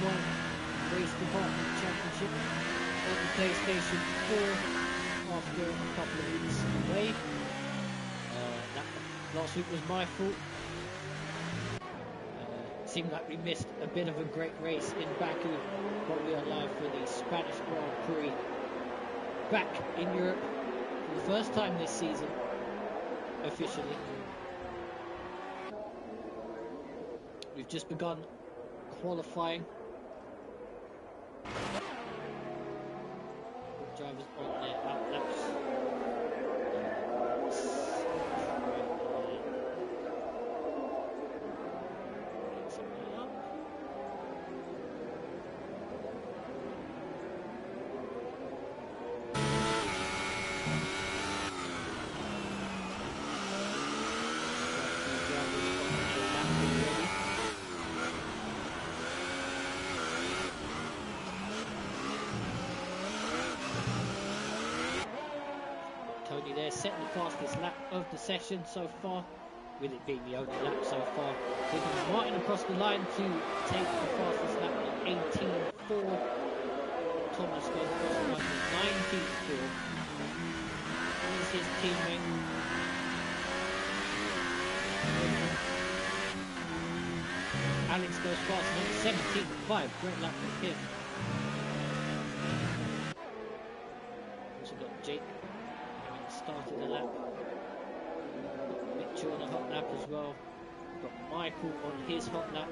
RDF1 Race Department Championship on the PlayStation 4 after a couple of weeks away. Last week was my fault. Seemed like we missed a bit of a great race in Baku, but we are live for the Spanish Grand Prix back in Europe for the first time this season, officially. We've just begun qualifying. Drivers on their out laps. Tony there setting the fastest lap of the session so far, with it being the only lap so far. Taking Martin across the line to take the fastest lap at 18.4. Thomas goes across the line at 19.4. Here's his teammate. Alex goes fast at 17.5. Great lap for him. Also got Jake started the lap. Mitchell on a hot lap as well. We've got Michael on his hot lap.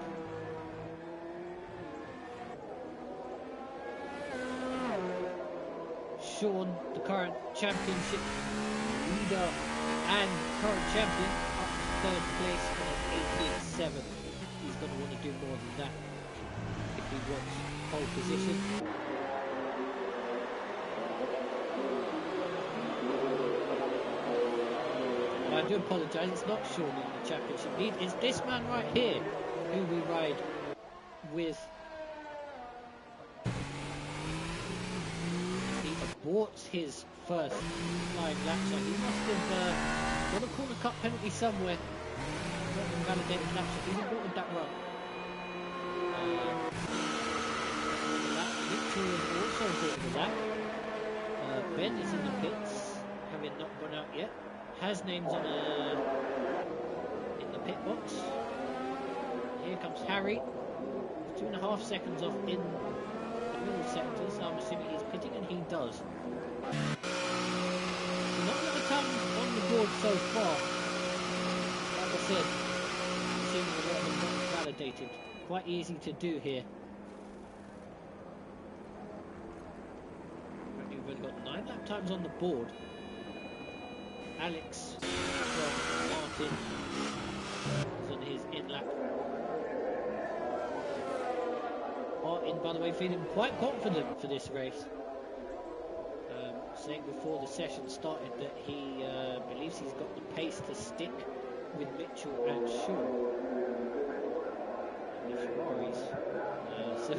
Sean, the current championship leader and current champion, up to third place on 18.7. He's going to want to do more than that if he wants pole position. I do apologise, it's not Sean in the championship lead, it's this man right here who we ride with. He aborts his first flying lap, so he must have got a corner cut penalty somewhere. Not invalidated lap, so he's aborted that run. Mitchell is also aborted that. Ben is in the pits, having not gone out yet. Has names on in the pit box. Here comes Harry. 2.5 seconds off in the middle sector, so I'm assuming he's pitting, and he does. So not a lot of time on the board so far. Like I said, assuming a lot of them not validated. Quite easy to do here. We've only got 9 lap times on the board. Alex from Martin is on his in-lap. Martin, by the way, feeling quite confident for this race. Saying before the session started that he believes he's got the pace to stick with Mitchell and Shaw. And the Ferraris. So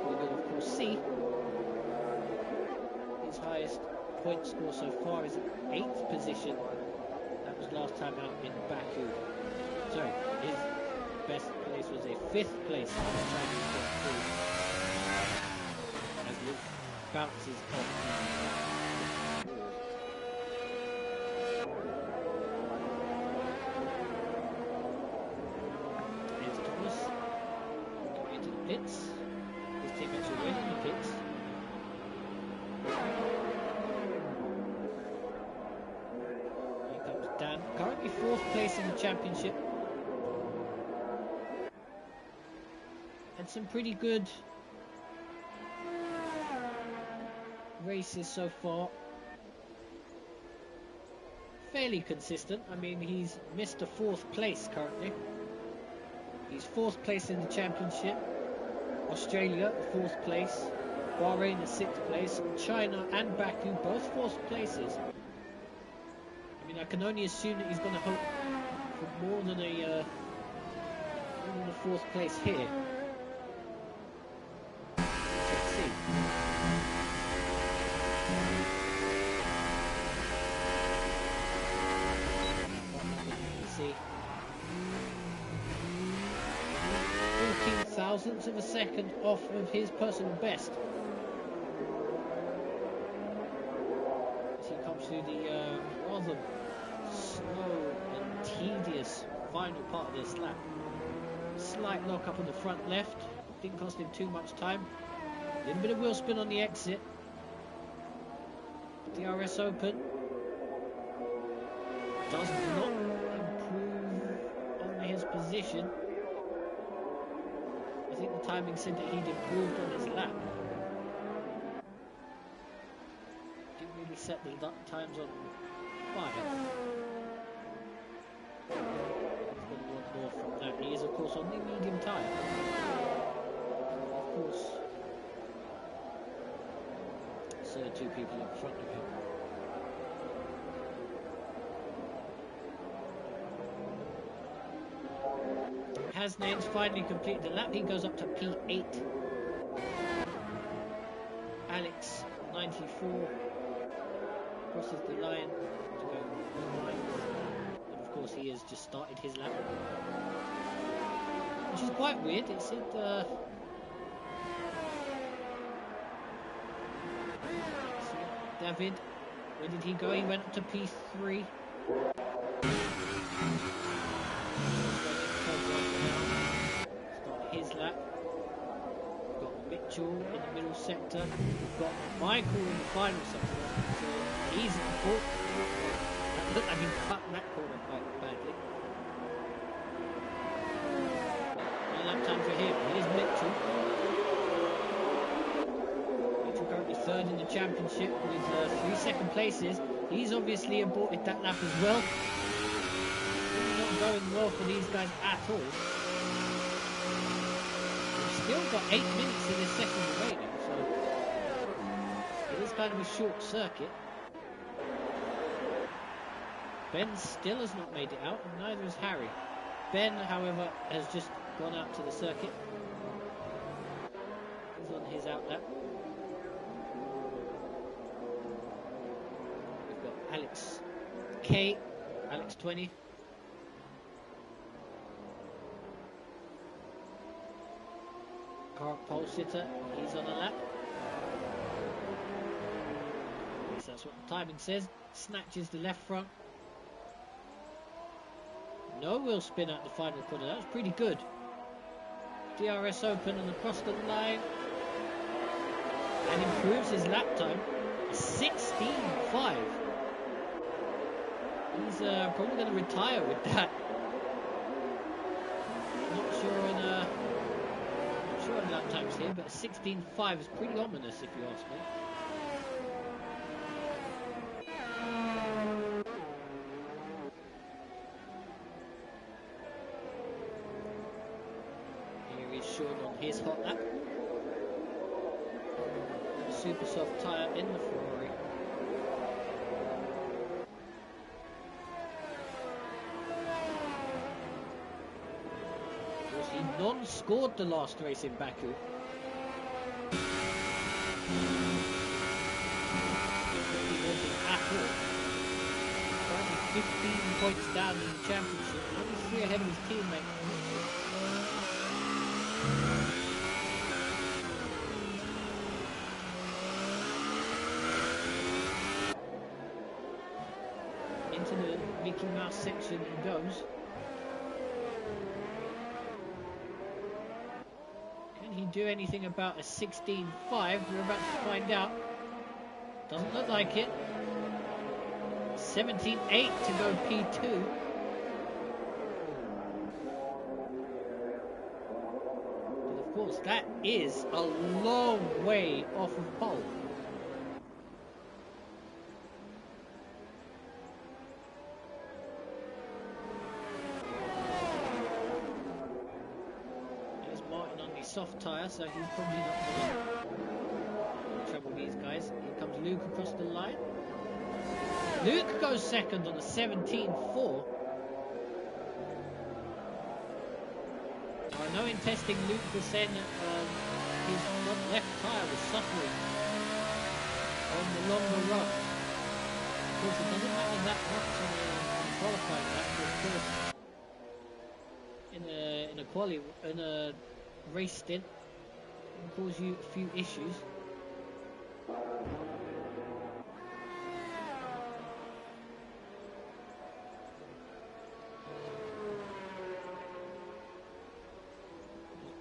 we'll of course see. His highest point score so far is 8th position. That was last time out in Baku. Sorry, his best place was a 5th place on the Chinese Grand Prix. As Luke bounces off. Here's Thomas going into the pits. His teammates are already in the pits. Dan, currently 4th place in the championship, and some pretty good races so far. Fairly consistent. I mean, he's missed a 4th place currently. He's 4th place in the championship. Australia 4th place. Bahrain is 6th place. China and Baku both 4th places. I mean, I can only assume that he's going to hope for more than a 4th place here. Let's see. Let's see. 14 thousandths 0.2 of a second off of his personal best. As he comes through the rather slow and tedious final part of this lap. Slight lock up on the front left, didn't cost him too much time. A little bit of wheel spin on the exit. DRS Open does not improve on his position. I think the timing said that he'd improved on his lap. Didn't really set the times on fire. He's going to want more from that. He is, of course, on the medium tyre. Of course, so the two people in front of him. Hasnain's finally completed the lap. He goes up to P8. Alex, 94, crosses the line to go behind. And of course he has just started his lap. Which is quite weird. It said David, where did he go? He went up to P3. Start his lap. We've got Mitchell in the middle sector. We've got Michael in the final sector. So he's in fourth. That looked like he cut that corner quite badly. No lap time for him. Here's Mitchell. Third in the championship with 3 second places. He's obviously aborted that lap as well. It's not going well for these guys at all. We've still got 8 minutes in this second remaining, so it is kind of a short circuit. Ben still has not made it out, and neither has Harry. Ben, however, has just gone out to the circuit. He's on his out lap. Alex K, Alex 20. Current pole sitter, he's on a lap. At least that's what the timing says. Snatches the left front. No wheel spin at the final corner, that was pretty good. DRS Open and across the line. And improves his lap time. 16.5. He's probably going to retire with that. Not sure on lap times here, but 16.5 is pretty ominous if you ask me. Here is Sean on his hot lap. Super soft tyre in the Ferrari. He non-scored the last race in Baku. Currently 15 points down in the championship, only 3 ahead of his teammate. Into the Mickey Mouse section he goes. Do anything about a 16.5? We're about to find out. Doesn't look like it. 17.8 to go P2. But of course, that is a long way off of pole. Soft tyre, so he's probably not going to trouble these guys. Here comes Luke across the line. Luke goes second on a 17.4. I know in testing Luke was saying that his front left tyre was suffering on the longer run. Of course, it doesn't matter that much on qualifying lap, but of course in a race stint Can cause you a few issues.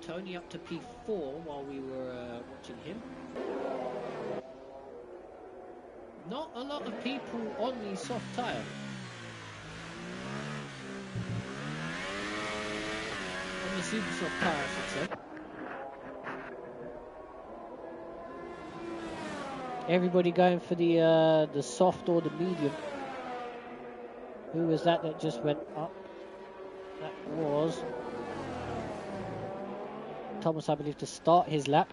Tony up to P4 while we were watching him. Not a lot of people on the soft tyre. On the super soft tyre, I should say. Everybody going for the soft or the medium. Who was that just went up? That was Thomas, I believe, to start his lap.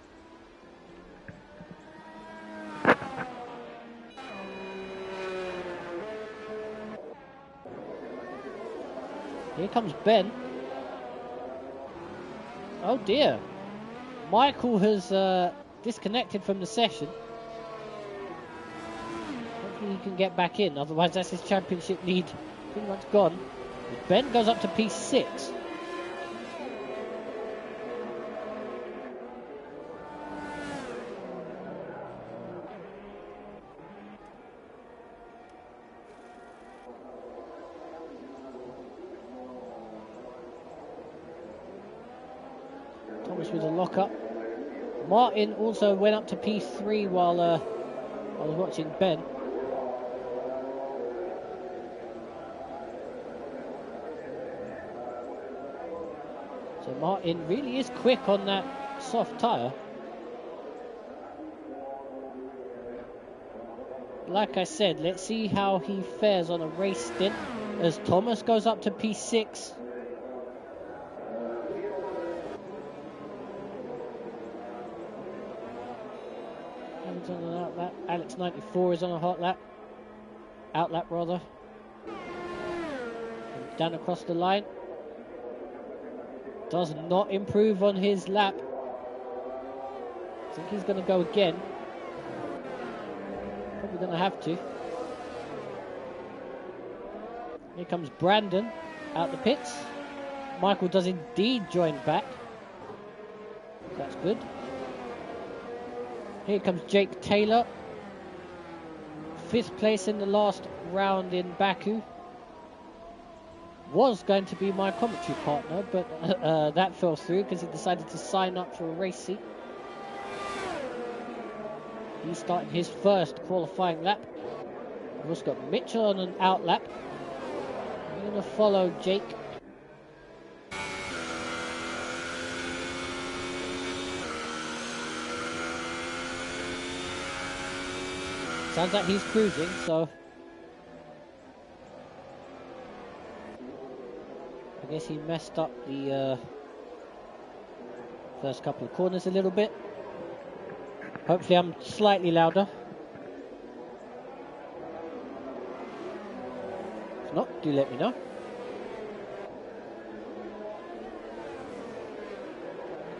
Here comes Ben. Oh dear. Michael has disconnected from the session. Hopefully he can get back in, otherwise that's his championship lead pretty much gone. But Ben goes up to P6. With a lock-up. Martin also went up to P3 while I was watching Ben. So Martin really is quick on that soft tyre. Like I said, let's see how he fares on a race stint as Thomas goes up to P6. On an out lap. Alex 94 is on a hot lap. Out lap rather. And down across the line. Does not improve on his lap. I think he's going to go again. Probably going to have to. Here comes Brandon out the pits. Michael does indeed join back. That's good. Here comes Jake Taylor. 5th place in the last round in Baku. Was going to be my commentary partner, but that fell through because he decided to sign up for a race seat. He's starting his first qualifying lap. We've also got Mitchell on an out lap. I'm going to follow Jake. Sounds like he's cruising, so I guess he messed up the first couple of corners a little bit. Hopefully I'm slightly louder. If not, do let me know.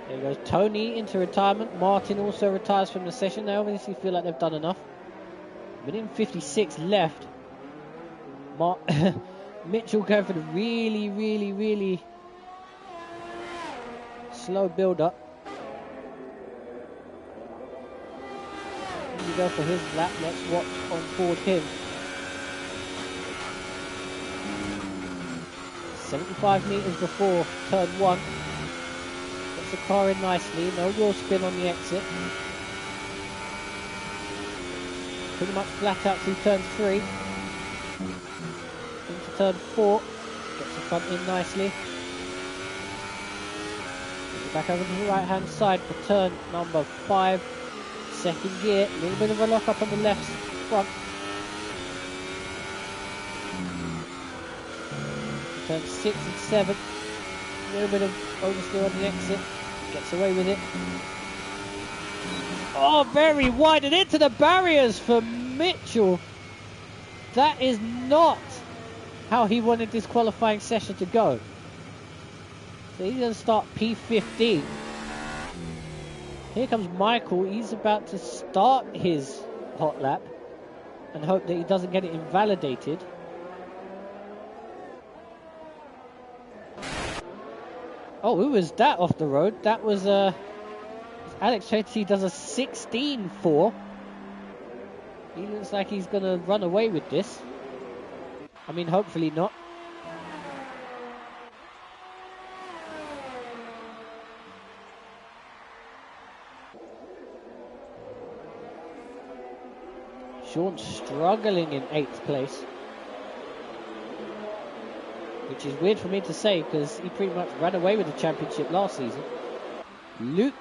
There goes Tony into retirement. Martin also retires from the session. They obviously feel like they've done enough. Minute 56 left. Mitchell going for the really slow build-up. Here we go for his lap. Let's watch on board him. 75 metres before turn 1. Gets the car in nicely. No wheel spin on the exit. Pretty much flat out through turn 3. Into turn 4. Gets the front in nicely. Back over to the right hand side for turn number 5. Second gear. A little bit of a lock up on the left front. Turn 6 and 7. A little bit of oversteer on the exit. Gets away with it. Oh, very wide and into the barriers for Mitchell. That is not how he wanted this qualifying session to go. So he's going to start P15. Here comes Michael. He's about to start his hot lap and hope that he doesn't get it invalidated. Oh, who was that off the road? That was Alex 20 does a 16.4. He looks like he's going to run away with this. I mean, hopefully not. Sean struggling in 8th place. Which is weird for me to say because he pretty much ran away with the championship last season. Luke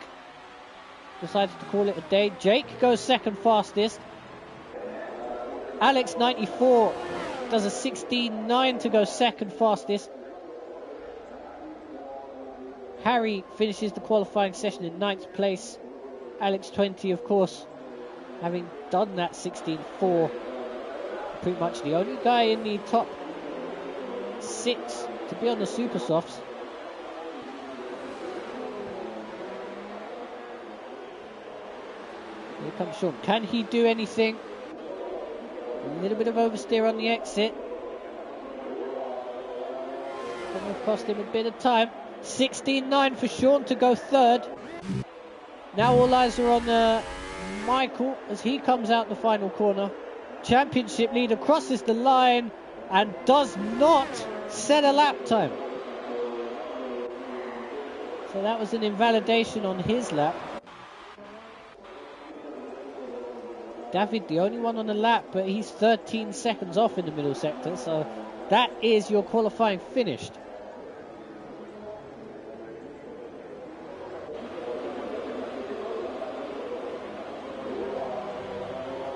decided to call it a day. Jake goes second fastest. Alex 94 does a 16.9 to go second fastest. Harry finishes the qualifying session in 9th place. Alex 20, of course, having done that 16.4, pretty much the only guy in the top 6 to be on the Super Softs. Here comes Sean. Can he do anything? A little bit of oversteer on the exit. Going to cost him a bit of time. 16.9 for Sean to go third. Now all eyes are on Michael as he comes out the final corner. Championship leader crosses the line and does not set a lap time. So that was an invalidation on his lap. David, the only one on the lap, but he's 13 seconds off in the middle sector. So that is your qualifying finished.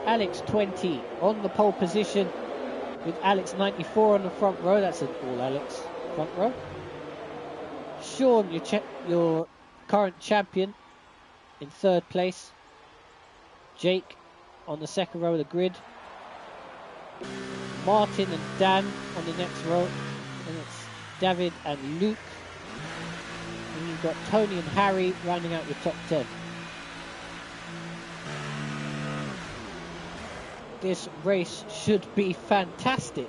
Alex 20 on the pole position with Alex 94 on the front row. That's an all Alex front row. Sean, your current champion, in 3rd place. Jake on the 2nd row of the grid. Martin and Dan on the next row. And it's David and Luke. And you've got Tony and Harry rounding out your top 10. This race should be fantastic.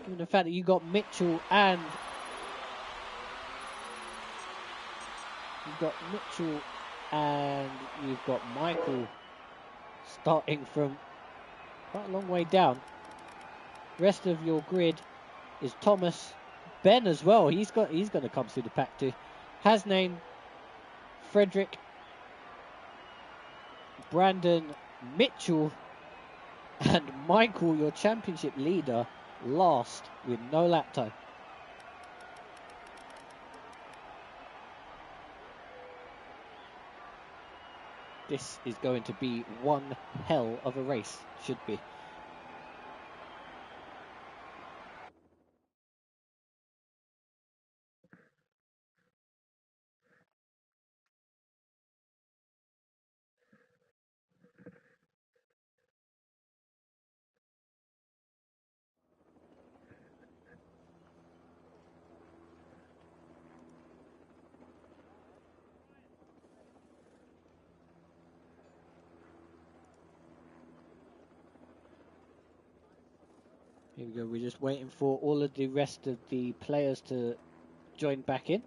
Given the fact that you got Mitchell and you've got Michael starting from quite a long way down. Rest of your grid is Thomas, Ben as well. He's going to come through the pack too. Hasnain, Frederick, Brandon, Mitchell, and Michael, your championship leader, last with no lap time. This is going to be one hell of a race, should be. Here we go, we're just waiting for all of the rest of the players to join back in.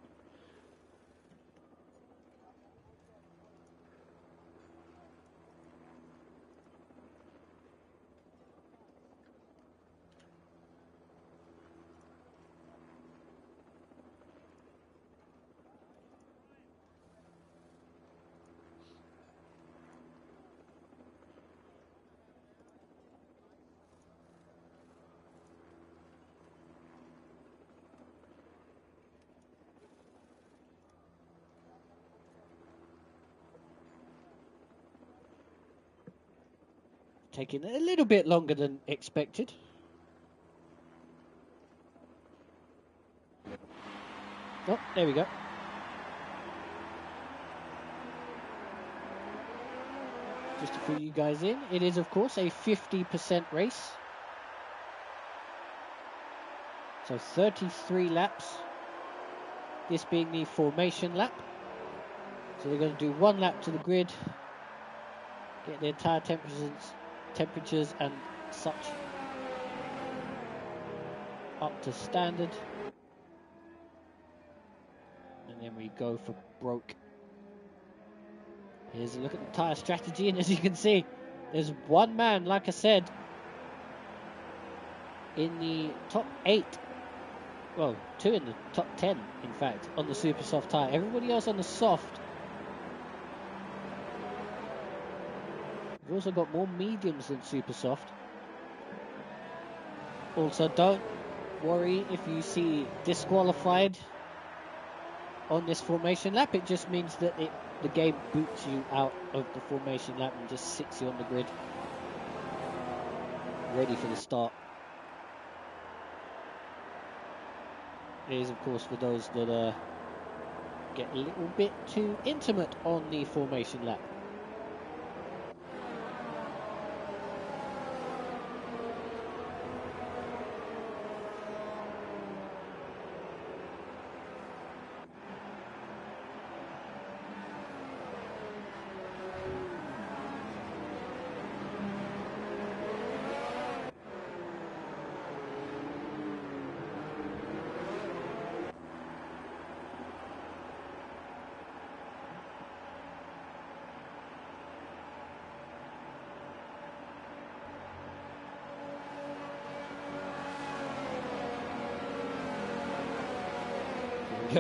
Taking a little bit longer than expected. Oh, there we go. Just to fill you guys in, it is of course a 50% race. So 33 laps. This being the formation lap. So they're going to do one lap to the grid. Get the entire temperatures and such up to standard, and then we go for broke Here's a look at the tyre strategy, and as you can see, there's one man, like I said, in the top 8. Well, 2 in the top 10, in fact, on the super soft tyre. Everybody else on the soft. We've also got more mediums than super soft. Also, don't worry if you see disqualified on this formation lap. It just means that the game boots you out of the formation lap and just sits you on the grid, ready for the start. It is, of course, for those that get a little bit too intimate on the formation lap.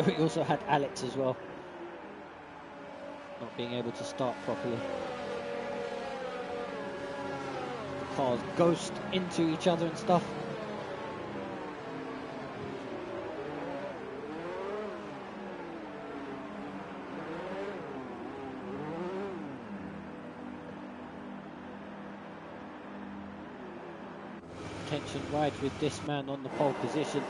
We also had Alex as well, not being able to start properly. The cars ghost into each other and stuff. Tension rides with this man on the pole position.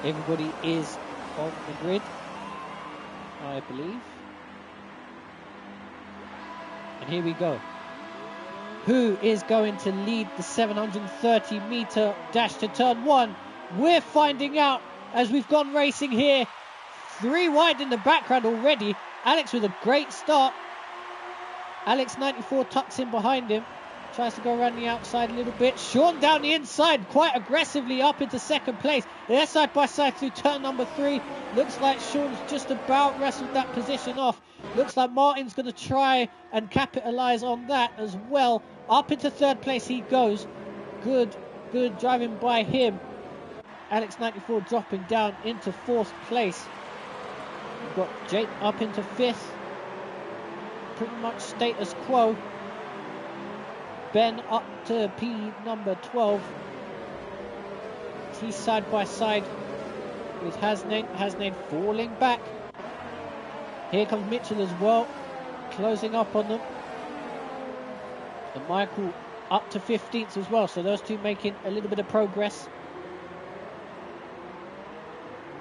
Everybody is on the grid, I believe. And here we go. Who is going to lead the 730 meter dash to turn 1? We're finding out as we've gone racing here. 3 wide in the background already. Alex with a great start. Alex 94 tucks in behind him. Tries to go around the outside a little bit. Sean down the inside quite aggressively up into second place. They're side by side through turn number 3. Looks like Sean's just about wrestled that position off. Looks like Martin's going to try and capitalise on that as well. Up into third place he goes. Good driving by him. Alex 94 dropping down into 4th place. We've got Jake up into 5th. Pretty much status quo. Ben up to P number 12. He's side by side with Hasnain. Hasnain falling back. Here comes Mitchell as well, closing up on them. And Michael up to 15th as well, so those two making a little bit of progress.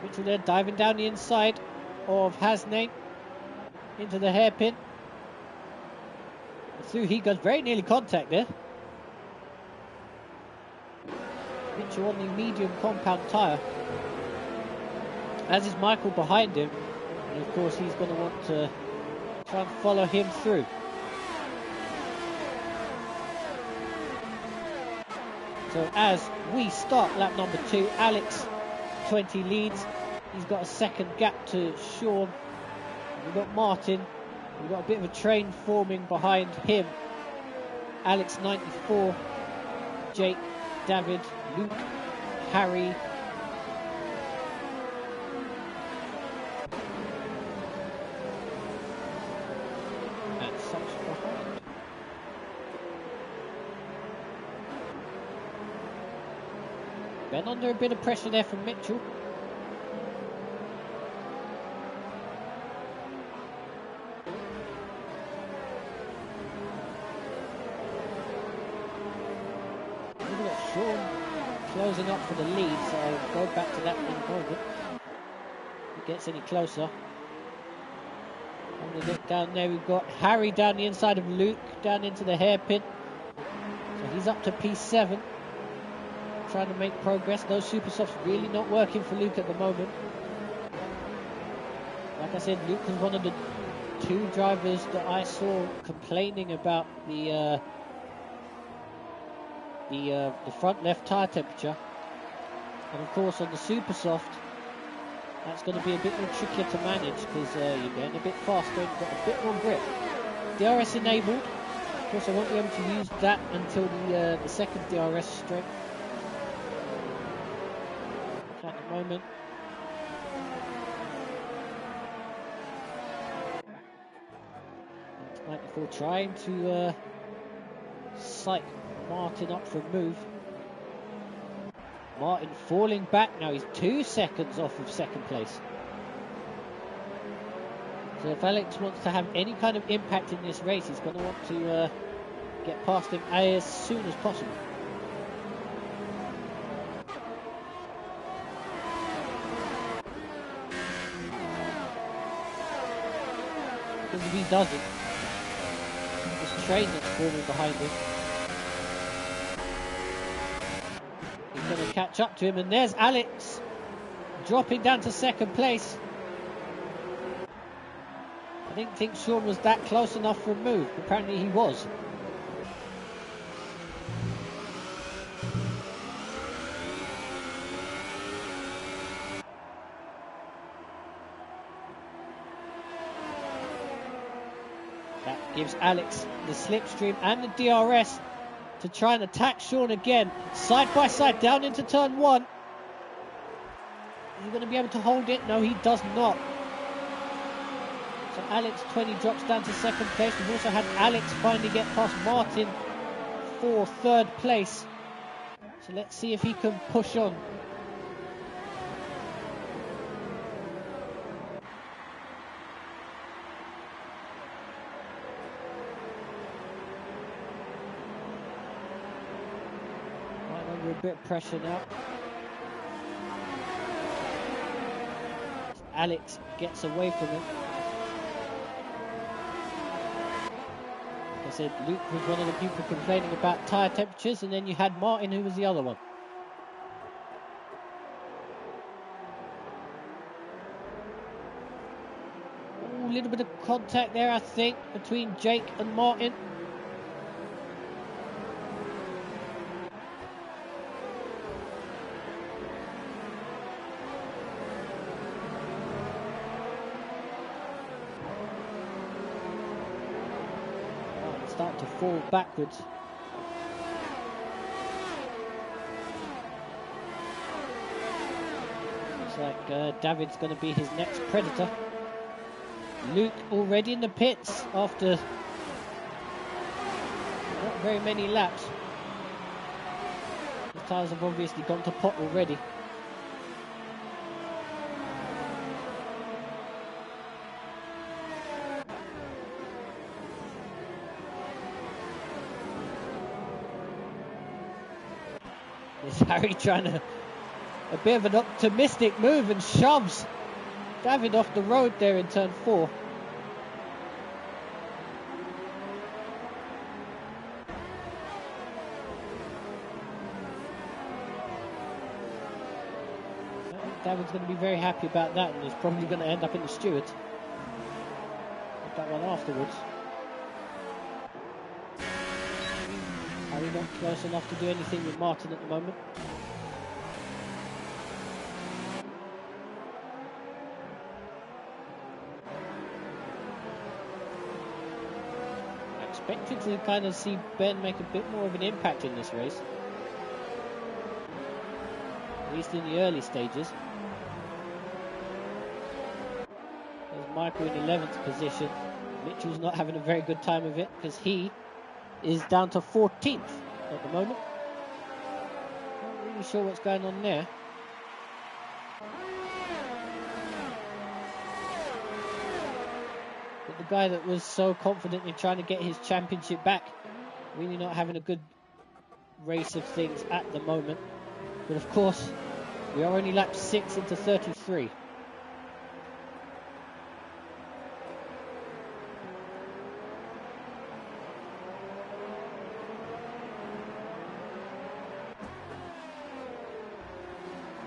Mitchell there diving down the inside of Hasnain into the hairpin. Through he goes, very nearly contact there. Mitchell on the medium compound tyre, as is Michael behind him, and of course he's going to want to try and follow him through. So as we start lap number 2, Alex 20 leads. He's got a second gap to Sean. We've got Martin. We've got a bit of a train forming behind him. Alex 94, Jake, David, Luke, Harry. And such behind. Ben under a bit of pressure there from Mitchell. Closing up for the lead, so I'll go back to that in a moment. If it gets any closer. On the look down there, we've got Harry down the inside of Luke, down into the hairpin. So he's up to P7. Trying to make progress. Those super softs really not working for Luke at the moment. Like I said, Luke was one of the 2 drivers that I saw complaining about the front left tyre temperature, and of course on the super soft that's going to be a bit more trickier to manage because you're getting a bit faster and got a bit more grip. DRS enabled. Of course, I won't be able to use that until the second DRS strip. At the moment. 94 trying to psych Martin up for a move. Martin falling back now. He's 2 seconds off of second place. So if Alex wants to have any kind of impact in this race, he's going to want to get past him as soon as possible. Because if he doesn't, this train that's forming behind him, he's going to catch up to him. And there's Alex dropping down to second place. I didn't think Sean was that close enough for a move. Apparently he was. That gives Alex the slipstream and the DRS to try and attack Sean again. Side by side down into turn 1. Is he going to be able to hold it? No, he does not. So Alex 20 drops down to second place. We've also had Alex finally get past Martin for third place. So let's see if he can push on. Right under a bit of pressure now. Alex gets away from him. I said Luke was one of the people complaining about tyre temperatures, and then you had Martin, who was the other one. A little bit of contact there, I think, between Jake and Martin. Start to fall backwards. Looks like David's going to be his next predator. Luke already in the pits after not very many laps. The tyres have obviously gone to pot already. Is Harry trying to a bit of an optimistic move and shoves David off the road there in turn 4. I think David's going to be very happy about that, and he's probably going to end up in the steward with that one afterwards. Harry not close enough to do anything with Martin at the moment. I expected to kind of see Ben make a bit more of an impact in this race, at least in the early stages. There's Michael in 11th position. Mitchell's not having a very good time of it because he is down to 14th at the moment. Not really sure what's going on there. But the guy that was so confident in trying to get his championship back, really not having a good race of things at the moment. But of course, we are only lap 6 into 33.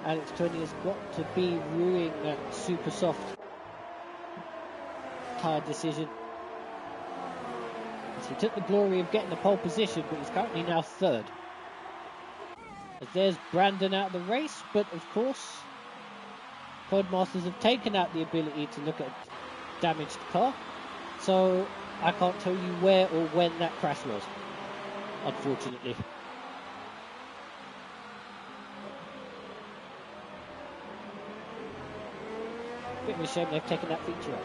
Alex 20 has got to be ruining that super soft tyre decision. So he took the glory of getting the pole position, but he's currently now 3rd. As there's Brandon out of the race, but of course, Codemasters have taken out the ability to look at a damaged car. So I can't tell you where or when that crash was, unfortunately. Bit of a shame they've taken that feature out.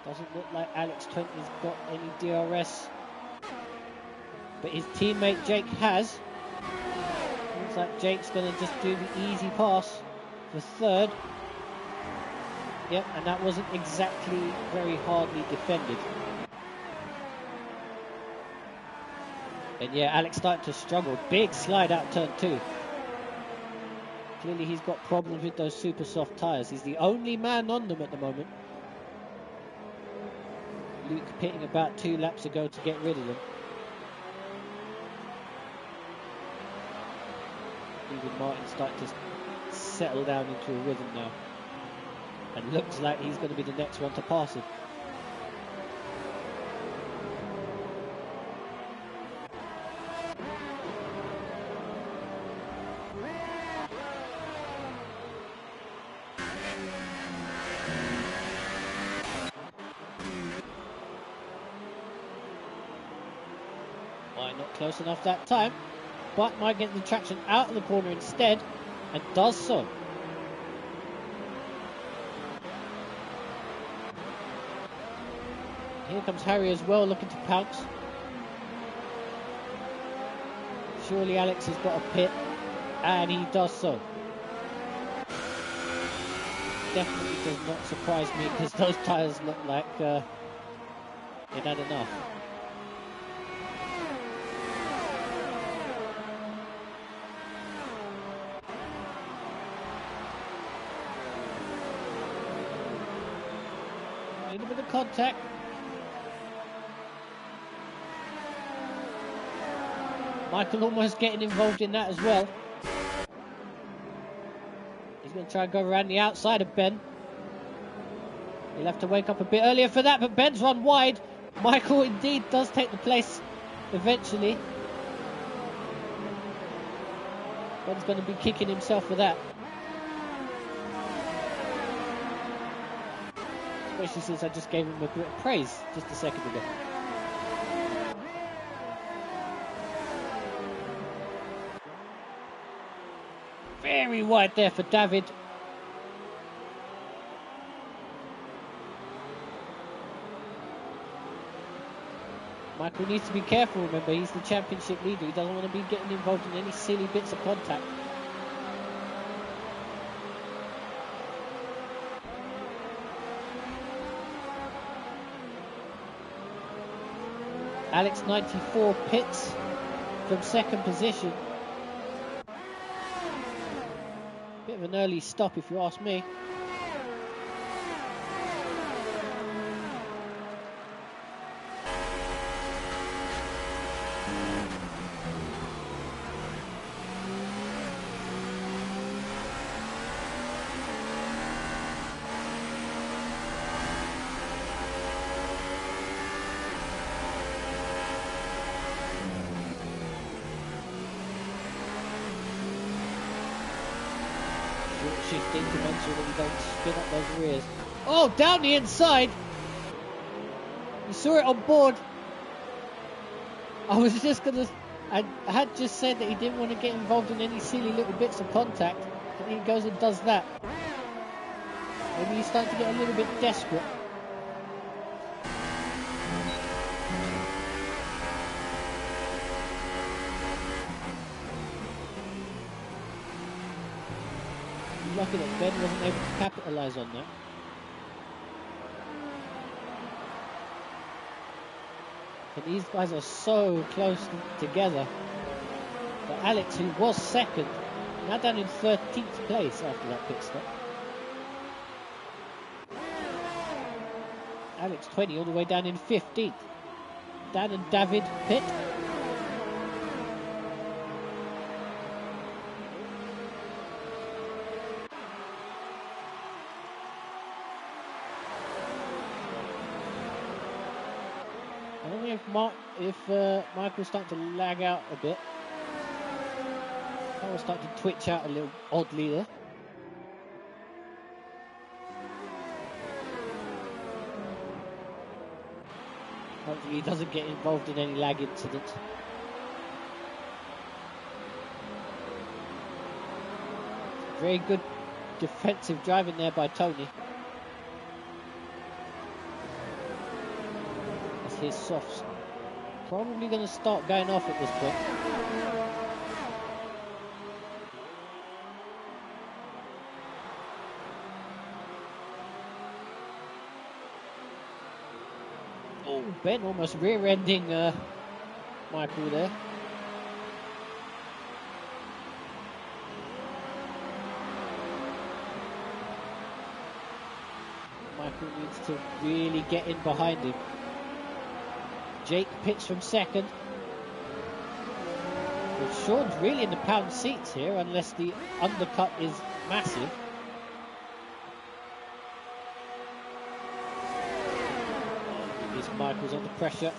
Doesn't look like Alex 20's got any DRS. But his teammate Jake has. Looks like Jake's going to just do the easy pass for third. Yep, and that wasn't exactly very hardly defended. And yeah, Alex started to struggle. Big slide out turn 2. Clearly he's got problems with those super soft tyres. He's the only man on them at the moment. Luke pitting about 2 laps ago to get rid of them. Even Martin's starting to settle down into a rhythm now. And looks like he's going to be the next one to pass him. Not close enough that time, but might get the traction out of the corner instead, and does so. Here comes Harry as well, looking to pounce. Surely Alex has got a pit, and he does so. Definitely does not surprise me, because those tyres look like it had enough. A little bit of contact. Michael almost getting involved in that as well. He's going to try and go around the outside of Ben. He'll have to wake up a bit earlier for that, but Ben's run wide. Michael indeed does take the place eventually. Ben's going to be kicking himself for that. Especially since I just gave him a bit of praise just a second ago. Very wide there for David. Michael needs to be careful, remember, he's the championship leader. He doesn't want to be getting involved in any silly bits of contact. Alex 94 pits from second position. Bit of an early stop if you ask me. Shifting to make sure that you don't spin up those rears. Oh, down the inside! You saw it on board. I was just gonna... I had just said that he didn't want to get involved in any silly little bits of contact, and he goes and does that. Maybe he's starting to get a little bit desperate. Lucky that Ben wasn't able to capitalise on that. And these guys are so close together. But Alex, who was second, now down in 13th place after that pit stop. Alex 20 all the way down in 15th. Dan and David pit. If Michael's starting to lag out a bit, I will start to twitch out a little oddly there. Hopefully he doesn't get involved in any lag incidents. Very good defensive driving there by Tony. As his softs probably going to start going off at this point. Oh, Ben almost rear-ending Michael there. Michael needs to really get in behind him. Jake pits from second. But Sean's really in the pound seats here, unless the undercut is massive. Michael's under pressure.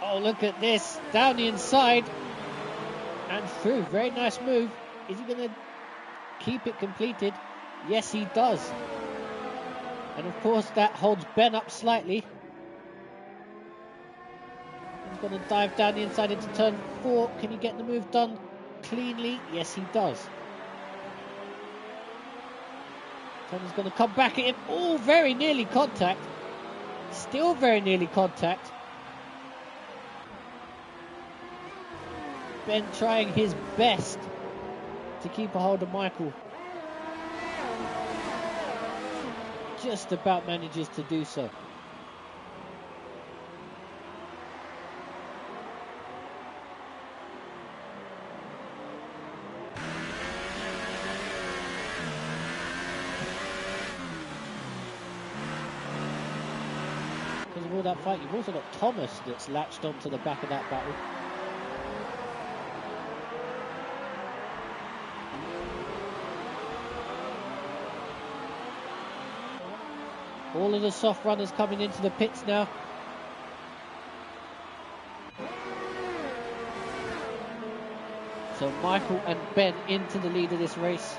Oh, look at this. Down the inside. And through. Very nice move. Is he going to keep it completed? Yes, he does. And of course, that holds Ben up slightly. He's going to dive down the inside into turn 4. Can he get the move done cleanly? Yes, he does. Tony's going to come back at him. Oh, very nearly contact. Still very nearly contact. Ben trying his best to keep a hold of Michael. Just about manages to do so. Because of all that fight, you've also got Thomas that's latched onto the back of that battle. All of the soft runners coming into the pits now. So Michael and Ben into the lead of this race.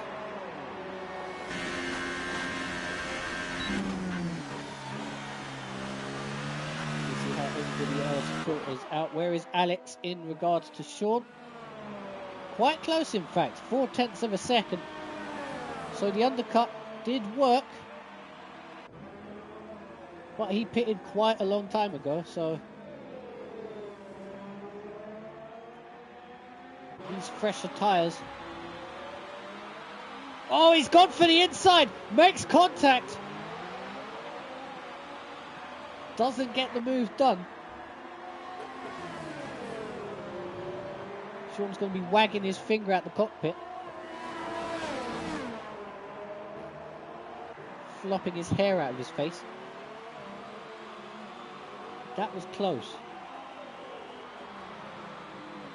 You see how everybody else filters out. Where is Alex in regards to Sean? Quite close, in fact. 0.4 of a second. So the undercut did work. But he pitted quite a long time ago, so he's fresher tyres. Oh, he's gone for the inside, makes contact. Doesn't get the move done. Sean's going to be wagging his finger at the cockpit. Flopping his hair out of his face. That was close.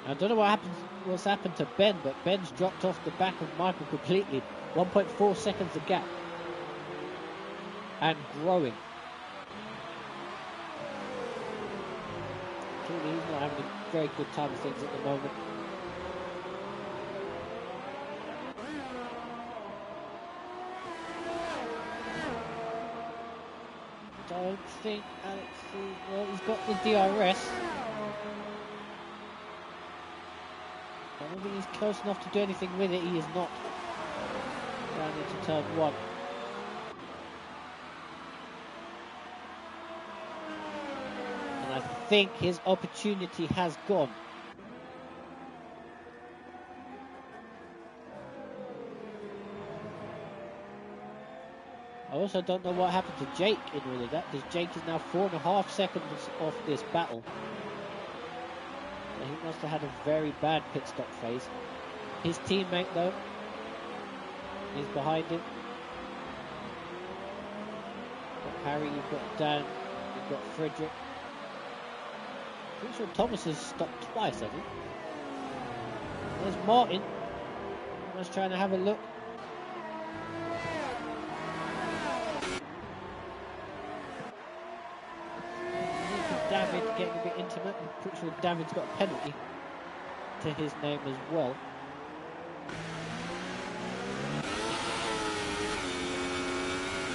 I don't know what's happened to Ben, but Ben's dropped off the back of Michael completely. 1.4 seconds of gap. And growing. Clearly he's not having a very good time of things at the moment. Don't think Alex is... Well, he's got the DRS. I don't think he's close enough to do anything with it. He is not. Down into turn 1. And I think his opportunity has gone. I also don't know what happened to Jake in all of that, because Jake is now 4.5 seconds off this battle. So he must have had a very bad pit stop phase. His teammate, though, is behind him. You've got Harry, you've got Dan, you've got Frederick. Pretty sure Thomas has stopped twice, I think. There's Martin. Almost trying to have a look. David getting a bit intimate. I'm pretty sure David's got a penalty to his name as well.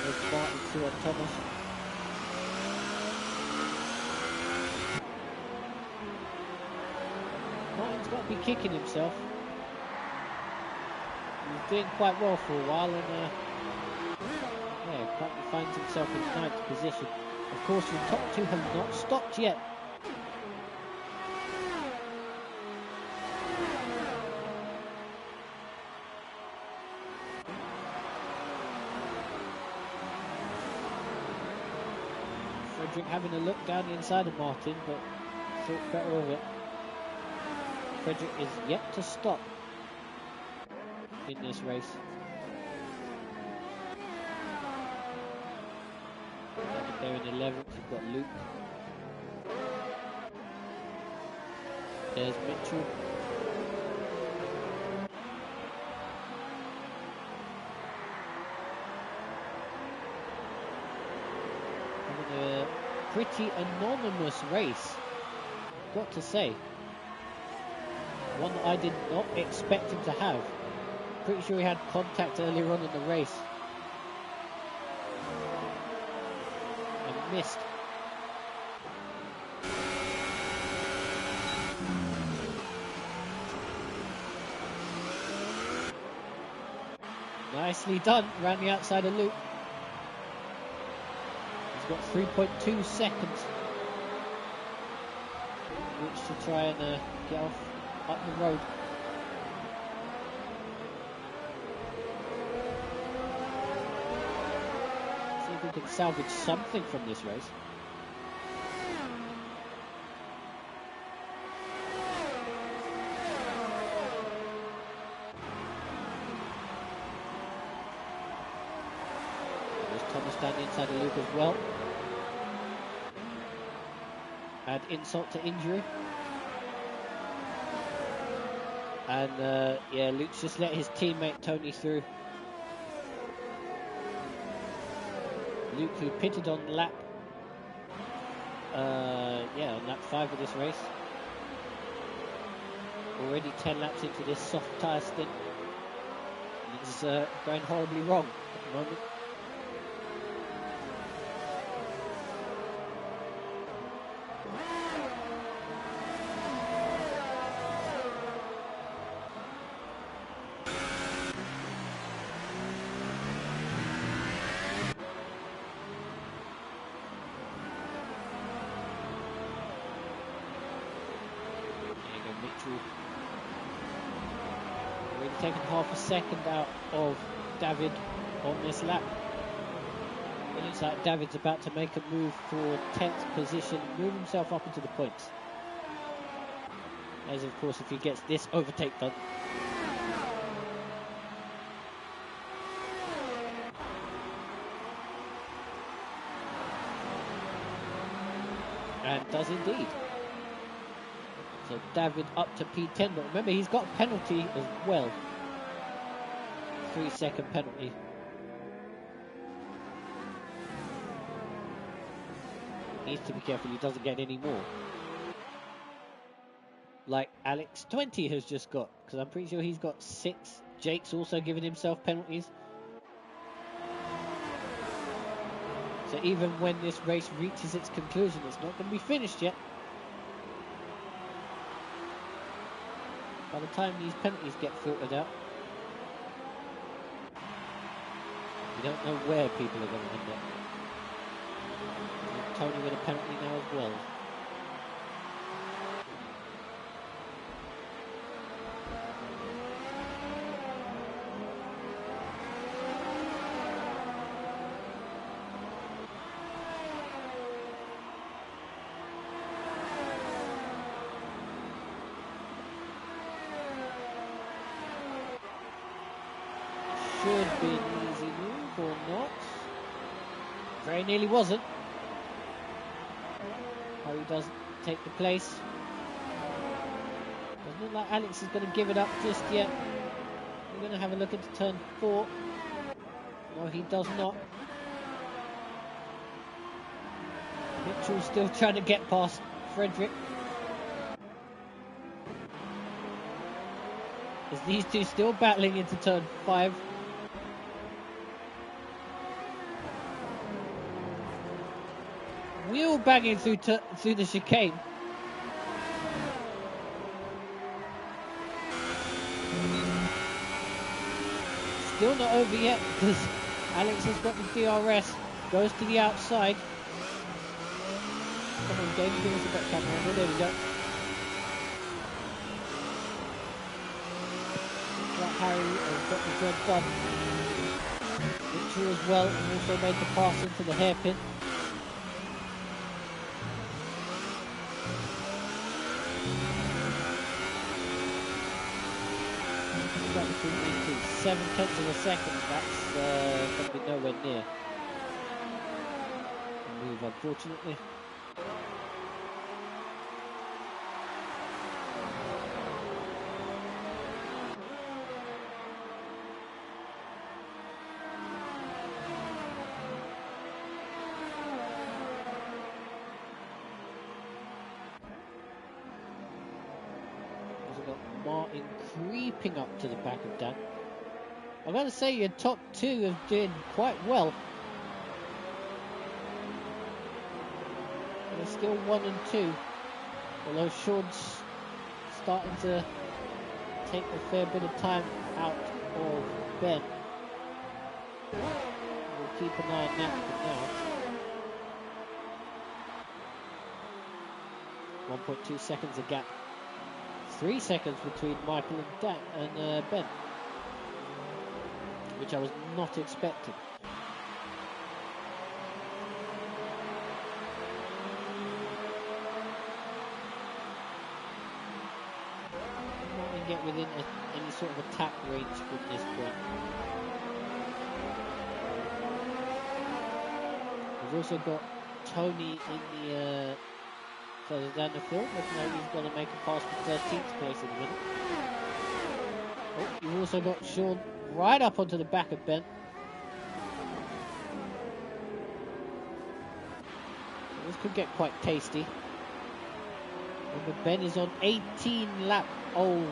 There's Martin through on Thomas. Martin's got to be kicking himself. He's doing quite well for a while, and yeah, currently finds himself in 9th position. Of course, the top two have not stopped yet. Frederick having a look down the inside of Martin, but thought better of it. Frederick is yet to stop in this race. And there in 11th, you've got Luke. There's Mitchell. Having a pretty anonymous race, got to say. One that I did not expect him to have. Pretty sure he had contact earlier on in the race. And missed. Nicely done, around the outside of Luke. He's got 3.2 seconds. Which to try and get off up the road. See if we can salvage something from this race. There's Thomas down the inside of Luke as well. Add insult to injury. And yeah, Luke's just let his teammate Tony through. Luke, who pitted on lap, yeah, on lap 5 of this race. Already 10 laps into this soft tyre stint. And it's going horribly wrong at the moment. Already taken half a second out of David on this lap. It looks like David's about to make a move for 10th position, move himself up into the points. As of course if he gets this overtake done. And does indeed. So David up to P10, but remember he's got a penalty as well. 3-second penalty. Needs to be careful he doesn't get any more. Like Alex 20 has just got, because I'm pretty sure he's got 6. Jake's also giving himself penalties. So even when this race reaches its conclusion, it's not going to be finished yet. By the time these penalties get filtered out, you don't know where people are going to end up. Tony with a penalty now as well. Should be an easy move or not. Very nearly wasn't. Harry doesn't take the place. Doesn't look like Alex is going to give it up just yet. We're going to have a look into turn 4. No, he does not. Mitchell's still trying to get past Frederick. As these two still battling into turn 5. Wheel banging through the chicane. still not over yet because Alex has got the DRS, goes to the outside. Come on, Dave, give us a back camera angle. There we go. Like Harry has got the job done. Mitchell as well, and also made the pass into the hairpin. Between these two, 7/10 of a second, that's going to be nowhere near a move, unfortunately. Martin creeping up to the back of Dan. I've got to say your top two have done quite well. They're still 1 and 2, although Sean's starting to take a fair bit of time out of Ben. We'll keep an eye on that for now. 1.2 seconds a gap. 3 seconds between Michael and Ben, which I was not expecting. Not going to get within any sort of attack range from this point. We've also got Tony in the further down the field, looking like he's going to make a pass for 13th place in a minute. Oh, you've also got Sean right up onto the back of Ben. This could get quite tasty. Remember, Ben is on 18 lap old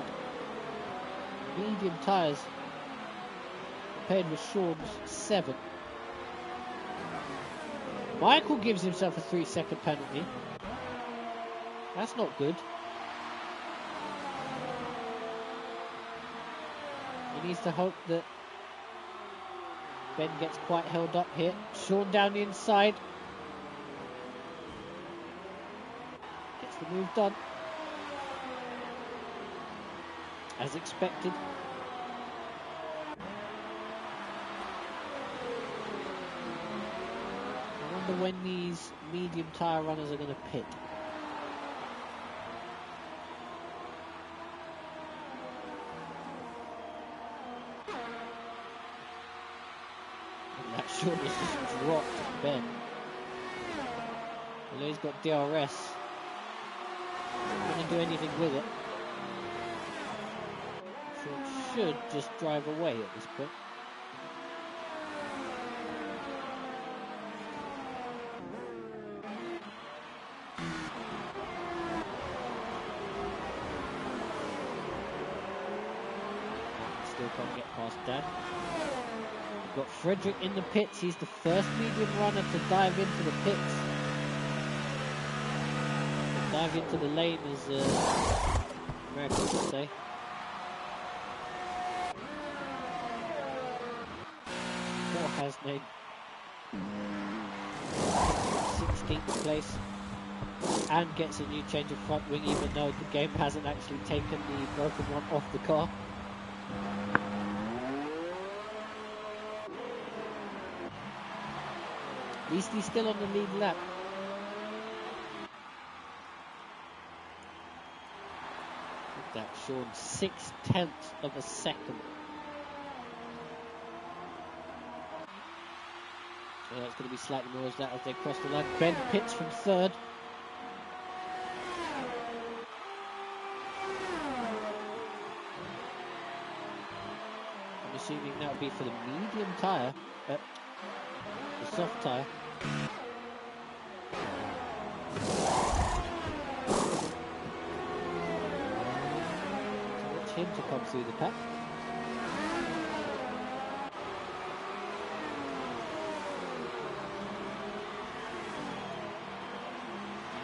medium tyres compared with Sean's 7. Michael gives himself a 3-second penalty. That's not good. He needs to hope that Ben gets quite held up here. Sean down the inside. Gets the move done. As expected. I wonder when these medium tyre runners are going to pit. Sean has just dropped Ben. Although he's got DRS. Not going to do anything with it. Sean should just drive away at this point. Still can't get past Dan. Got Frederick in the pits. He's the first medium runner to dive into the pits. Dive into the lane, as Americans would say. Poor Hasnane. 16th place. And gets a new change of front wing, even though the game hasn't actually taken the broken one off the car. At least he's still on the lead lap. Look at that, Sean, 6/10 of a second. So that's going to be slightly more as that as they cross the line. Ben pits from 3rd. I'm assuming that would be for the medium tyre, the soft tyre. Him to come through the pack.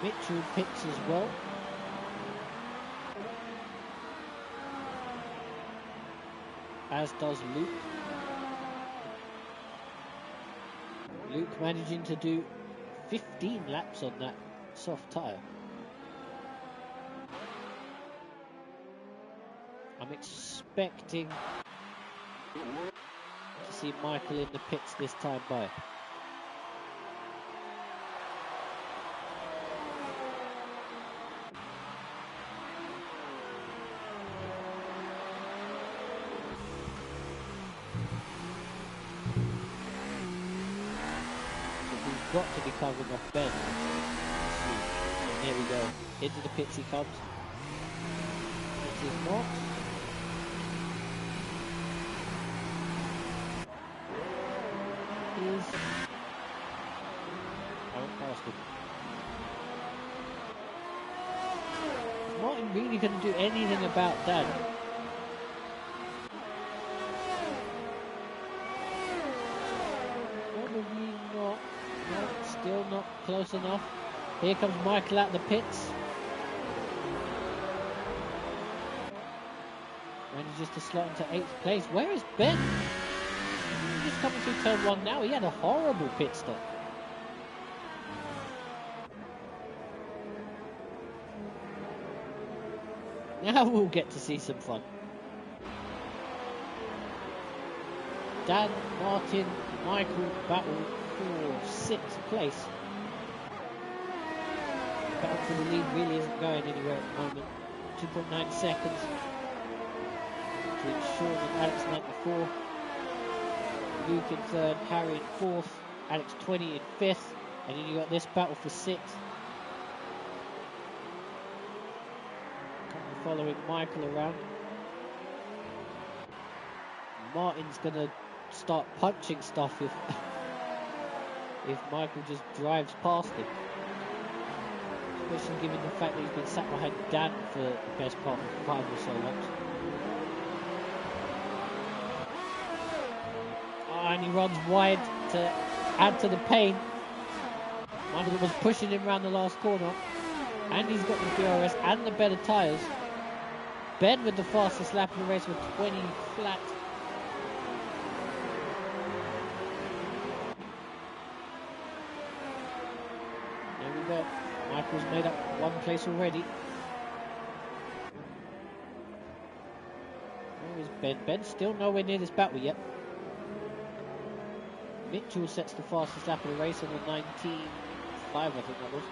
Mitchell pits as well. As does Luke. Luke managing to do 15 laps on that soft tyre. I'm expecting to see Michael in the pits this time by. Got to be covering off Ben. And there we go. Into the pits he comes. It is not. Is. I went past him. Is Martin really going to do anything about that? Probably not. No, still not close enough. Here comes Michael out the pits. Manages to slot into 8th place. Where is Ben? He's just coming through turn 1 now. He had a horrible pit stop. Now we'll get to see some fun. Dan, Martin, Michael battle for 6th place. Battle for the lead really isn't going anywhere at the moment. 2.9 seconds between Sean and Alex 94. Luke in 3rd, Harry in 4th, Alex 20 in 5th, and then you got this battle for 6th. Following Michael around. Martin's gonna start punching stuff if Michael just drives past him. Especially given the fact that he's been sat behind Dan for the best part of 5 or so laps. Oh, and he runs wide to add to the pain. Michael was pushing him around the last corner. And he's got the DRS and the better tyres. Ben with the fastest lap of the race with 20 flat. There we go. Michael's made up 1 place already. Where is Ben? Ben's still nowhere near this battle yet. Mitchell sets the fastest lap of the race on the 19.5, I think that was.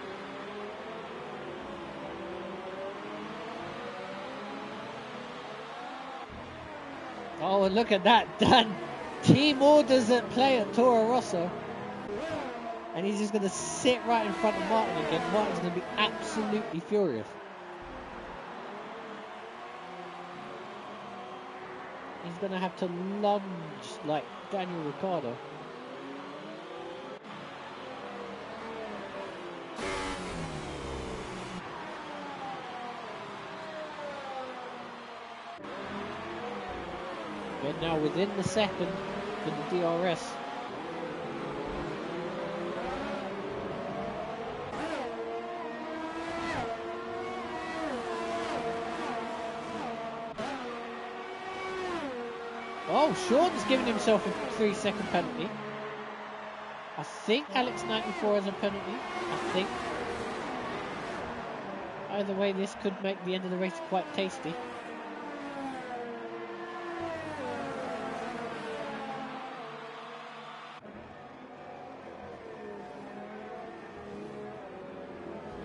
Oh, and look at that, Dan. Team orders at play at Toro Rosso. And he's just going to sit right in front of Martin again. Martin's going to be absolutely furious. He's going to have to lunge like Daniel Ricciardo. We're now within the second for the DRS. Oh, Sean's giving himself a 3-second penalty. I think Alex 94 has a penalty. I think. Either way, this could make the end of the race quite tasty.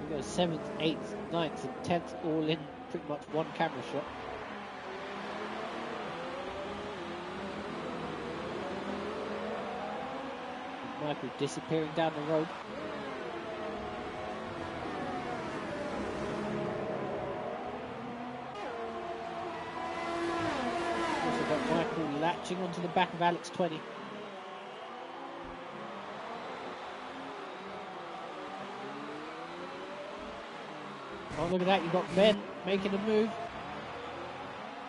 We go 7th, 8th, 9th and 10th all in pretty much one camera shot. Michael disappearing down the road. Also got Michael latching onto the back of Alex 20. Oh, look at that, you got Ben making a move.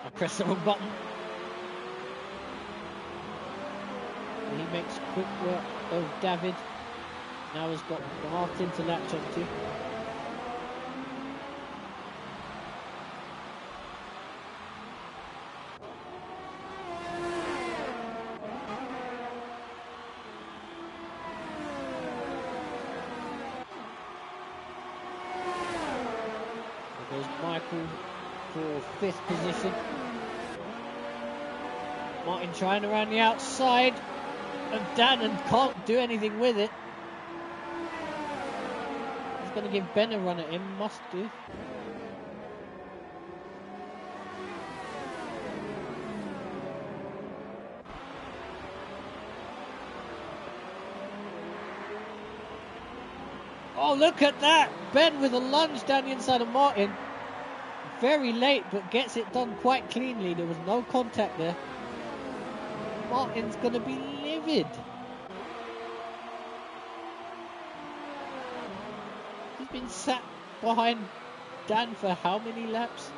I pressed the wrong button. And he makes quick work of David. Now has got Martin to latch onto. There's Michael for 5th position. Martin trying around the outside of Dan and can't do anything with it. He's going to give Ben a run at him, must do. Oh, look at that! Ben with a lunge down the inside of Martin. Very late, but gets it done quite cleanly. There was no contact there. Martin's going to be livid. He's been sat behind Dan for how many laps?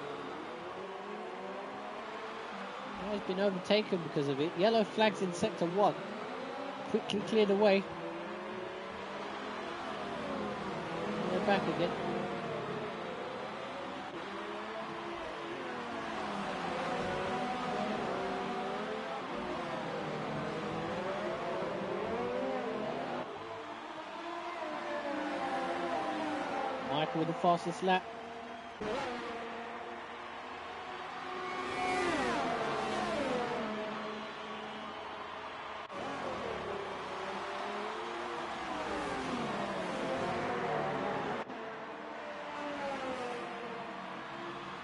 Now he's been overtaken because of it. Yellow flags in sector 1. Quickly cleared away. They're back again. Michael with the fastest lap.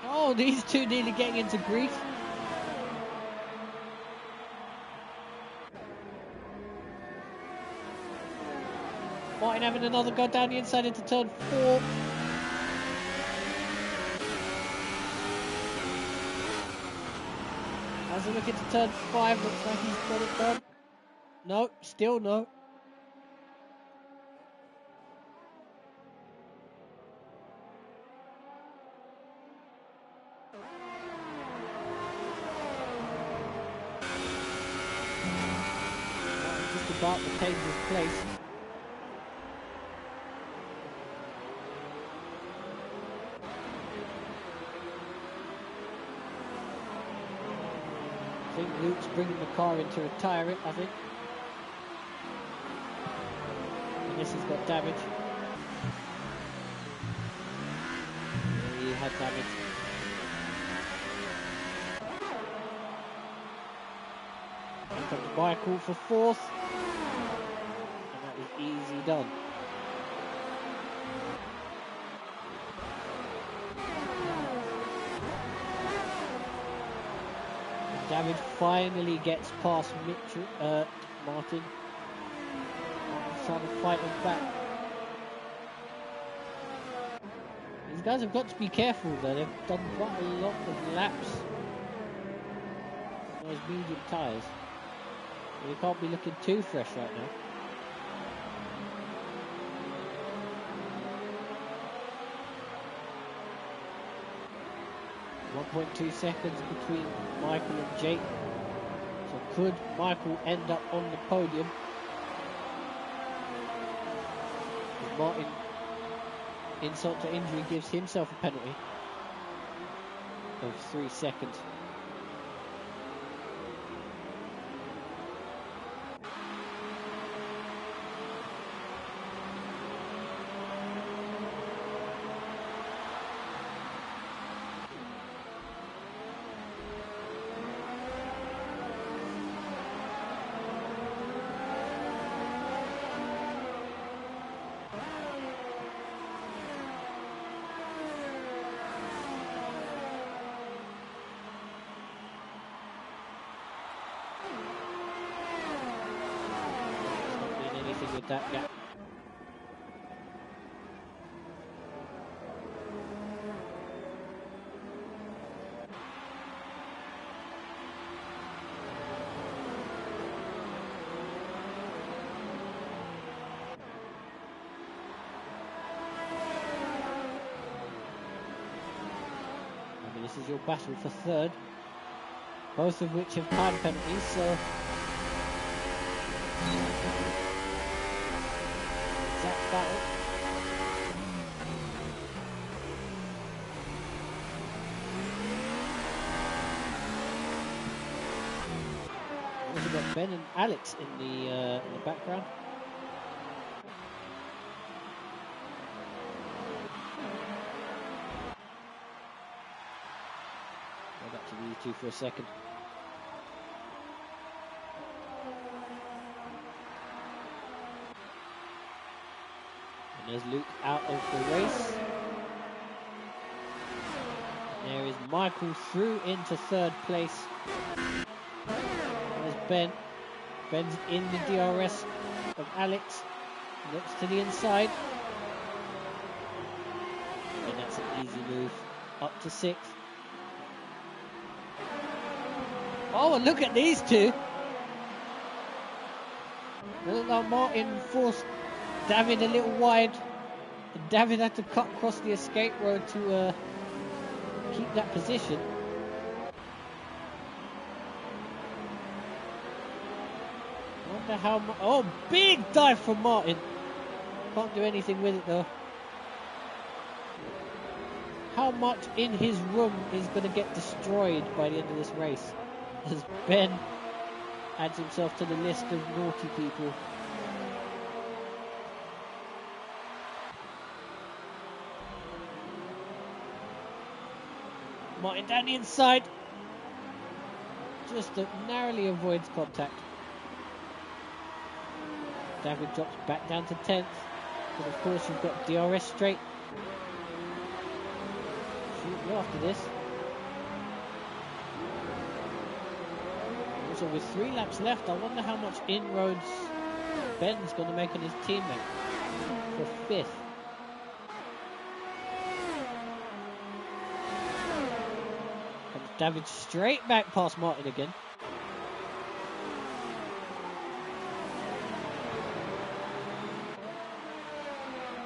Oh, these two nearly getting into grief. Martin having another go down the inside into turn 4. As we look into turn 5, looks like he's got it done. No, still no. Just about to change his place. I think Luke's bringing the car in to retire it, I think. And this has got damage. Yeah, he had damage. Here comes Michael for 4th. And that is easy done. Damage finally gets past Martin. Martin's trying to fight him back. These guys have got to be careful though. They've done quite a lot of laps on those medium tyres. They can't be looking too fresh right now. 1.2 seconds between Michael and Jake. So could Michael end up on the podium? Martin, insult to injury, gives himself a penalty of 3 seconds. With that gap. I mean, this is your battle for 3rd, both of which have time penalties, so exact battle. Also got Ben and Alex in the background. to these two for a second. And there's Luke out of the race. And there is Michael through into third place. There's Ben. Ben's in the DRS of Alex. Looks to the inside. And that's an easy move. Up to 6th. Oh, and look at these two. Look like Martin forced David a little wide. And David had to cut across the escape road to keep that position. Wonder how much. Oh, big dive from Martin. Can't do anything with it though. How much in his room is going to get destroyed by the end of this race? As Ben adds himself to the list of naughty people. Martin down the inside. Just narrowly avoids contact. David drops back down to 10th. But of course you've got DRS straight. Shortly after this. Also with 3 laps left, I wonder how much inroads Ben's going to make on his teammate for 5th. Comes David straight back past Martin again.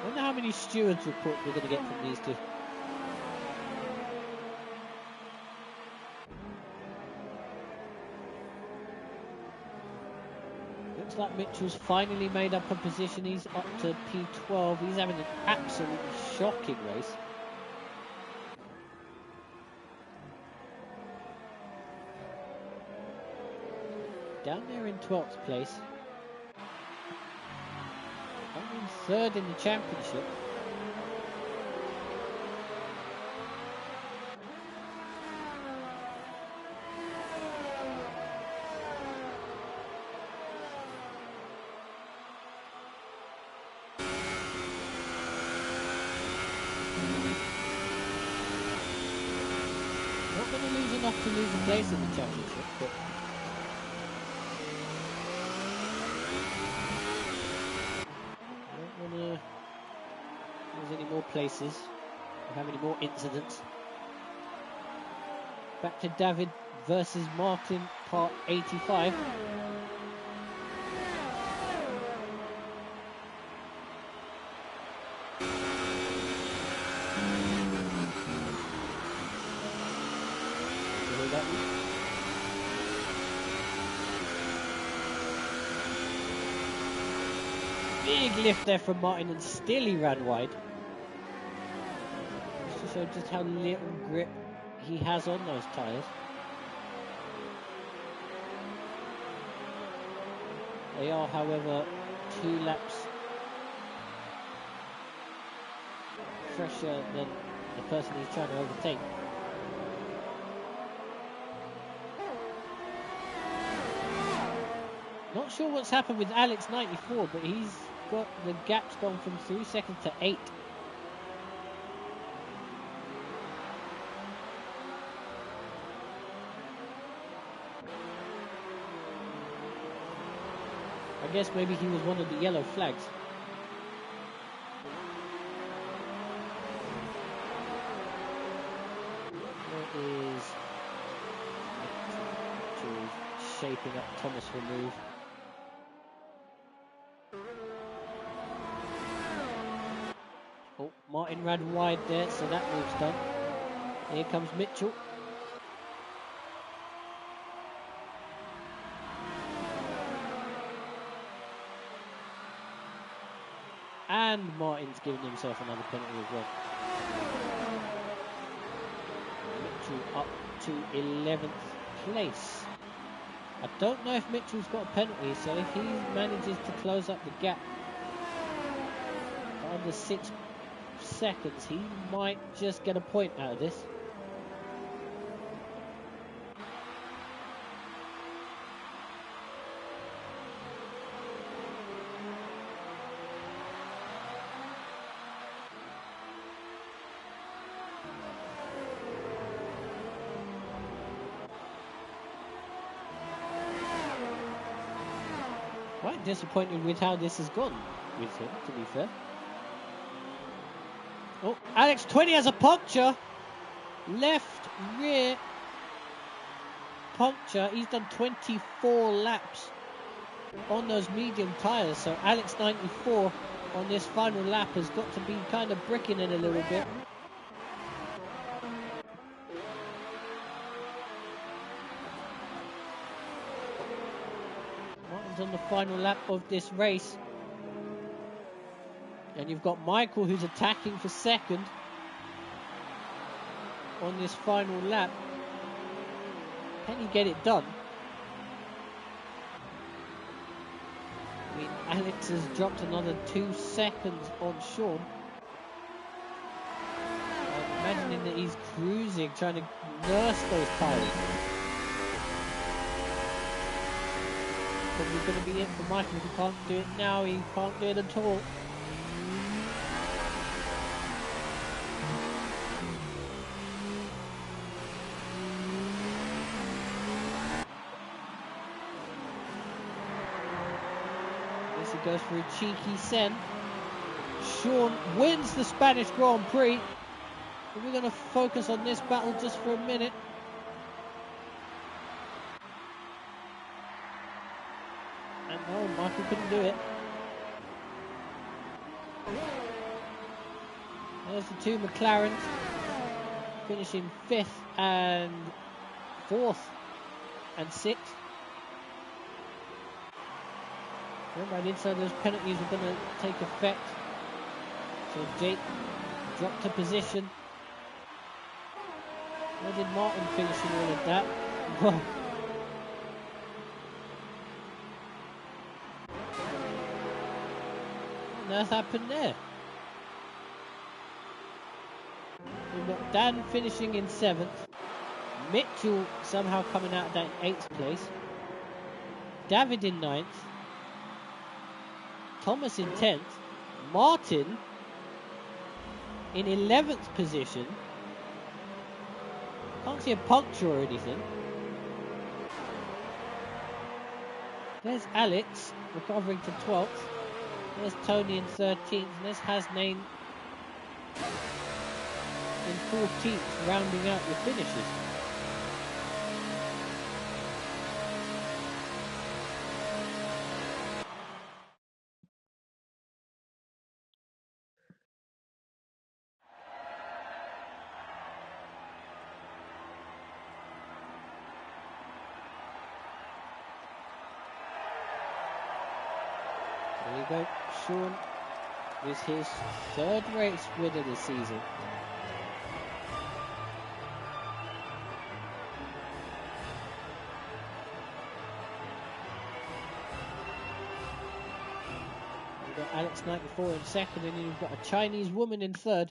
I wonder how many stewards reports we're going to get from these two. Looks like Mitchell's finally made up a position. He's up to P12. He's having an absolutely shocking race. Down there in 12th place. Only in 3rd in the championship. Not going to lose enough to lose a place in the championship, but I don't want to lose any more places or have any more incidents. Back to David versus Martin, part 85. Big lift there from Martin, and still he ran wide. Just to show just how little grip he has on those tyres. They are, however, 2 laps fresher than the person he's trying to overtake. Not sure what's happened with Alex 94, but he's got the gaps gone from 3 seconds to 8. I guess maybe he was one of the yellow flags. There is shaping up Thomas for move. Oh, Martin ran wide there, so that move's done. Here comes Mitchell. And Martin's given himself another penalty as well. Mitchell up to 11th place. I don't know if Mitchell's got a penalty, so if he manages to close up the gap under 6 seconds, he might just get a point out of this. quite disappointed with how this has gone with him, to be fair. Oh, Alex 20 has a puncture. Left rear puncture. He's done 24 laps on those medium tyres. So Alex 94 on this final lap has got to be kind of bricking it a little bit. Martin's on the final lap of this race. And you've got Michael who's attacking for second on this final lap. Can he get it done? I mean, Alex has dropped another 2 seconds on Sean. I'm imagining that he's cruising, trying to nurse those tyres. Probably going to be it for Michael if he can't do it now. He can't do it at all. Goes for a cheeky send. Sean wins the Spanish Grand Prix. And we're going to focus on this battle just for a minute. And no, Michael couldn't do it. There's the two McLarens finishing 5th and 4th and 6th. Remember, I did say those penalties were going to take effect. So Jake dropped a position. Where did Martin finish in all of that? What on earth happened there? We've got Dan finishing in 7th. Mitchell somehow coming out of that 8th place. David in 9th. Thomas in 10th, Martin in 11th position. Can't see a puncture or anything. There's Alex recovering to 12th. There's Tony in 13th, and there's Hasnain in 14th, rounding out the finishes. There you go, Sean with his 3rd race win of the season. We've got Alex 94 in 2nd, and then you've got a Chinese woman in 3rd.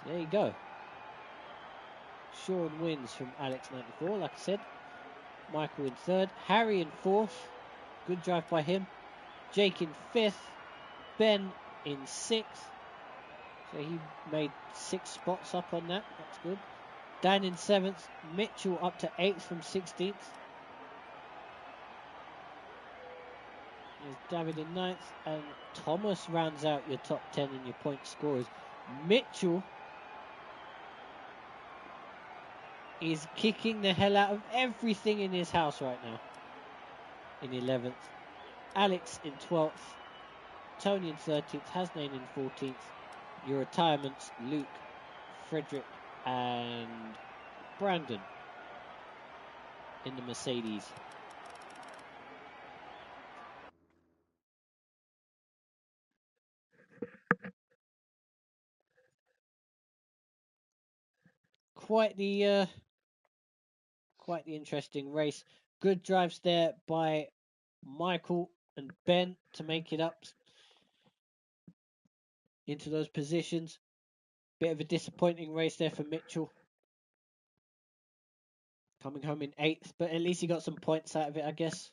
So there you go. Sean wins from Alex 94, like I said. Michael in 3rd, Harry in 4th, good drive by him. Jake in 5th, Ben in 6th, so he made 6 spots up on that, that's good. Dan in 7th, Mitchell up to 8th from 16th. There's David in 9th, and Thomas rounds out your top 10 in your point scorers. Mitchell is kicking the hell out of everything in his house right now. In 11th. Alex in 12th. Tony in 13th. Hasnain in 14th. Your retirements, Luke, Frederick and Brandon in the Mercedes. Quite the interesting race. Good drives there by Michael and Ben to make it up into those positions. Bit of a disappointing race there for Mitchell. Coming home in 8th, but at least he got some points out of it, I guess.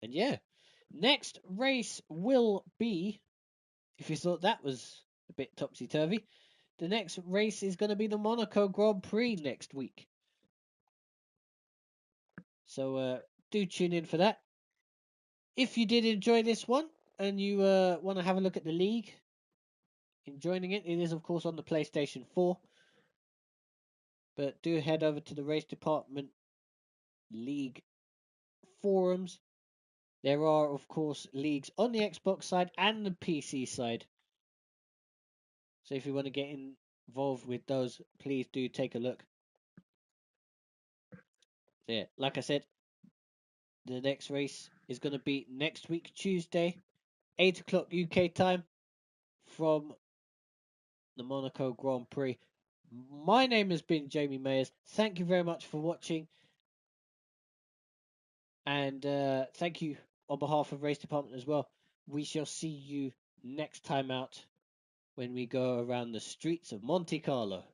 And yeah, next race will be, if you thought that was a bit topsy-turvy. The next race is going to be the Monaco Grand Prix next week. So do tune in for that. If you did enjoy this one and you want to have a look at the league, in joining it is of course on the PlayStation 4. But do head over to the Race Department League forums. There are, of course, leagues on the Xbox side and the PC side. So if you want to get involved with those, please do take a look. So yeah, like I said, the next race is going to be next week, Tuesday, 8 o'clock UK time from the Monaco Grand Prix. My name has been Jamie Mayers. Thank you very much for watching. And thank you on behalf of Race Department as well. We shall see you next time out when we go around the streets of Monte Carlo.